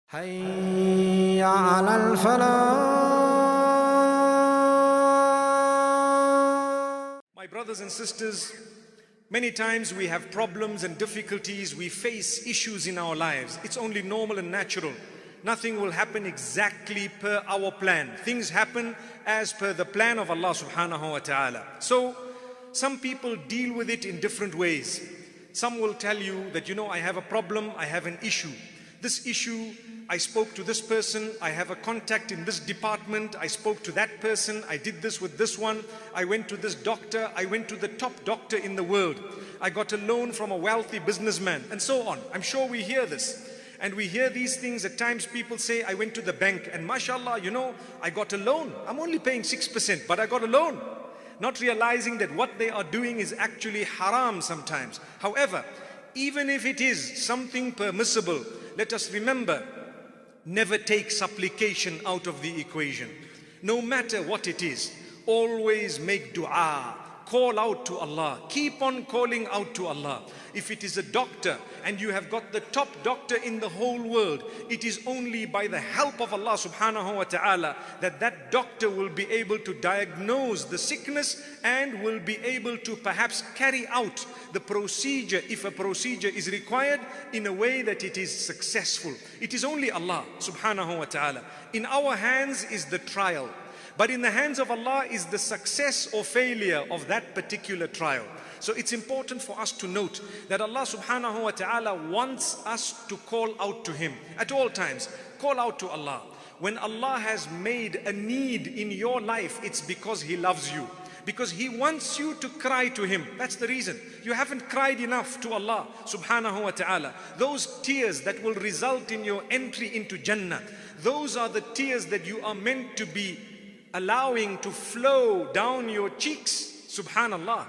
حي على الفلاح. My brothers and sisters, many times we have problems and difficulties, we face issues in our lives. It's only normal and natural. Nothing will happen exactly per our plan. Things happen as per the plan of Allah subhanahu wa ta'ala. So, some people deal with it in different ways. Some will tell you that, I have a problem, I have an issue. This issue, I spoke to this person, I have a contact in this department, I spoke to that person, I did this with this one, I went to this doctor, I went to the top doctor in the world, I got a loan from a wealthy businessman, and so on. I'm sure we hear this. And we hear these things. At times people say, I went to the bank and mashallah, I got a loan. I'm only paying 6%, but I got a loan. Not realizing that what they are doing is actually haram sometimes. However, even if it is something permissible, let us remember, never take supplication out of the equation. No matter what it is, always make dua. Call out to Allah. Keep on calling out to Allah. If it is a doctor and you have got the top doctor in the whole world, it is only by the help of Allah subhanahu wa ta'ala that that doctor will be able to diagnose the sickness and will be able to perhaps carry out the procedure, if a procedure is required, in a way that it is successful. It is only Allah subhanahu wa ta'ala. In our hands is the trial. But in the hands of Allah is the success or failure of that particular trial. So it's important for us to note that Allah subhanahu wa ta'ala wants us to call out to Him at all times. Call out to Allah. When Allah has made a need in your life, it's because He loves you. Because He wants you to cry to Him. That's the reason. You haven't cried enough to Allah subhanahu wa ta'ala. Those tears that will result in your entry into Jannah, those are the tears that you are meant to be allowing to flow down your cheeks. Subhanallah.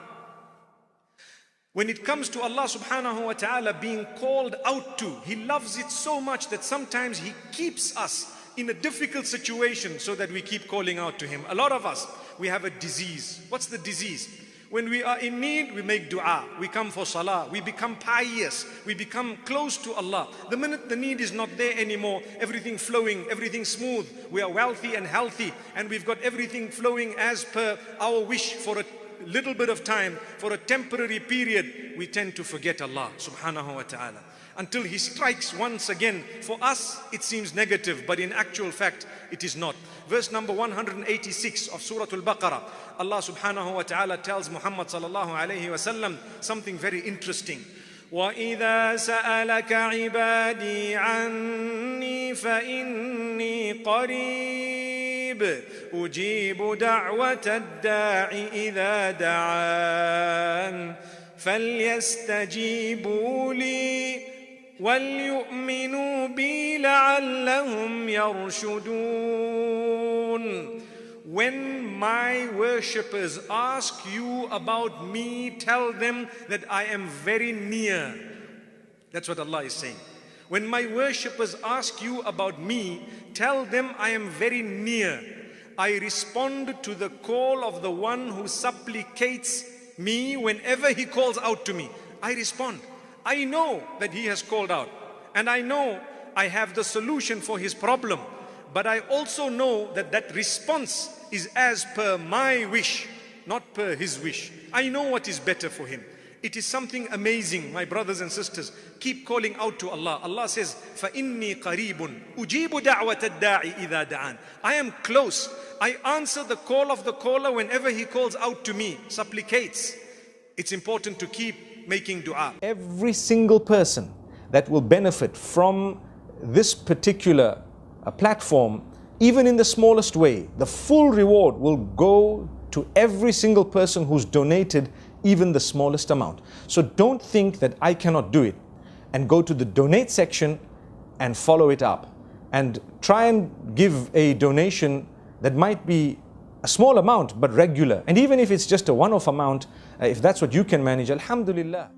When it comes to Allah subhanahu wa ta'ala being called out to, He loves it so much that sometimes He keeps us in a difficult situation so that we keep calling out to Him. A lot of us, we have a disease. What's the disease? When we are in need, we make dua. We come for salah. We become pious. We become close to Allah. The minute the need is not there anymore, everything flowing, everything smooth. We are wealthy and healthy, and we've got everything flowing as per our wish for a little bit of time, for a temporary period. We tend to forget Allah subhanahu wa ta'ala until He strikes once again. For us, it seems negative, but in actual fact, it is not. Verse number 186 of Surah Al-Baqarah, Allah subhanahu wa ta'ala tells Muhammad sallallahu alayhi wa sallam something very interesting. وَإِذَا سَأَلَكَ عِبَادِي عَنِّي فَإِنِّي قَرِيبٌ أُجِيبُ دَعْوَةَ الدَّاعِ إِذَا دَعَانِ فَلْيَسْتَجِيبُوا لِي وَلْيُؤْمِنُوا بِي لَعَلَّهُمْ يَرْشُدُونَ. When my worshippers ask you about me, tell them that I am very near. That's what Allah is saying. When my worshippers ask you about me, tell them I am very near. I respond to the call of the one who supplicates me whenever he calls out to me. I respond. I know that he has called out, and I know I have the solution for his problem, but I also know that that response is as per my wish, not per his wish. I know what is better for him. It is something amazing, my brothers and sisters. Keep calling out to Allah. Allah says, فَإِنِّي قَرِيبٌ أُجِيبُ دَعْوَةَ الدَّاعِ إِذَا دَعَانِ. I am close. I answer the call of the caller whenever he calls out to me, supplicates. It's important to keep making dua. Every single person that will benefit from this particular platform, even in the smallest way, the full reward will go to every single person who's donated even the smallest amount. So don't think that I cannot do it, and go to the donate section and follow it up and try and give a donation that might be a small amount but regular. And even if it's just a one-off amount, if that's what you can manage, alhamdulillah.